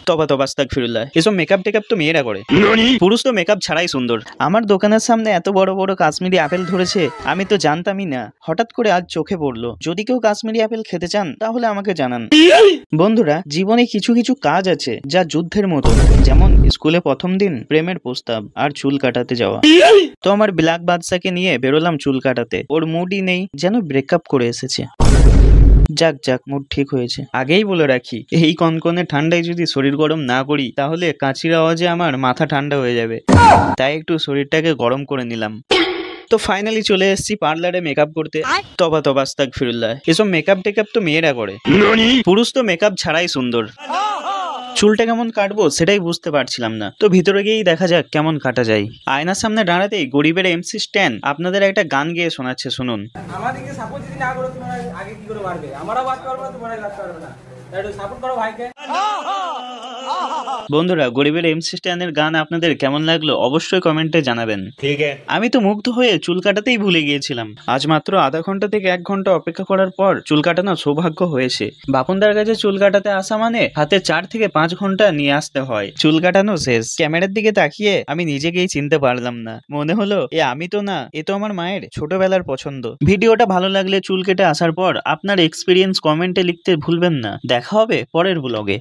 তবা তবা আস্তাগফিরুল্লাহ। এসব মেকআপ টেকআপ তো মেয়েরা করে, পুরুষ তো মেকআপ ছাড়াই সুন্দর। আমার দোকানের সামনে এত বড় বড় কাশ্মীরি আপেল ধরেছে, আমি তো জানতামই না। হঠাৎ করে আজ চোখে পড়লো। যদি কেউ কাশ্মীরি আপেল খেতে চান তাহলে আমাকে জানান। বন্ধুরা, জীবনে কিছু কিছু কাজ আছে যা যুদ্ধের মতো, যেমন স্কুলে প্রথম দিন, প্রেমের প্রস্তাব, আর চুল কাটাতে যাওয়া। তো আমার ব্ল্যাক বাদশাকে নিয়ে বেরোলাম চুল কাটাতে। ওর মুডই নেই, যেন ব্রেকআপ করে এসেছে। যাক যাক, মুড ঠিক হয়েছে। আগেই বলে রাখি, এই কনকনে ঠান্ডায় যদি শরীর গরম না করি তাহলে কাঁচির আওয়াজে আমার মাথা ঠান্ডা হয়ে যাবে। তাই একটু শরীরটাকে গরম করে নিলাম। তো ফাইনালি চলে এসেছি পার্লারে মেকআপ করতে। তবা তবা আস্তাগফিরুল্লাহ। এসব মেকআপ টেকআপ তো মেয়েরা করে, পুরুষ তো মেকআপ ছাড়াই সুন্দর। চুলটা কেমন কাটবো সেটাই বুঝতে পারছিলাম না, তো ভিতরে গিয়েই দেখা যাক কেমন কাটা যায়। আয়নার সামনে দাঁড়াতেই গরিবের এমসি স্ট্যান আপনাদের একটা গান গেয়ে শোনাচ্ছে, শুনুন। আমাদেরকে সাপোর্ট যদি না করো তোমরা আগে কি করে বাড়বে? আমরাও বাঁচতে পারবো না, তোমরাই বাঁচতে পারবে না। একটু সাপোর্ট করো ভাইকে। বন্ধুরা, গরিবের এমসি স্ট্যানের গান আপনাদের কেমন লাগলো অবশ্যই কমেন্টে জানাবেন। ঠিক আছে, আমি তো মুগ্ধ হয়ে চুল কাটাতেই ভুলে গিয়েছিলাম। আজ মাত্র আধা ঘন্টা থেকে 1 ঘন্টা অপেক্ষা করার পর চুল কাটানো সৌভাগ্য হয়েছে। বাপনদার কাছে চুল কাটাতে আসা মানে হাতে 4 থেকে 5 ঘন্টা নিয়ে আসতে হয়। চুল কাটানো শেষ, ক্যামেরার দিকে তাকিয়ে আমি নিজেকেই চিনতে পারলাম না। মনে হলো আমি তো না, এ তো আমার মায়ের ছোটবেলার পছন্দ। ভিডিওটা ভালো লাগলে চুল কেটে আসার পর আপনার এক্সপিরিয়েন্স কমেন্টে লিখতে ভুলবেন না। দেখা হবে পরের ব্লগে।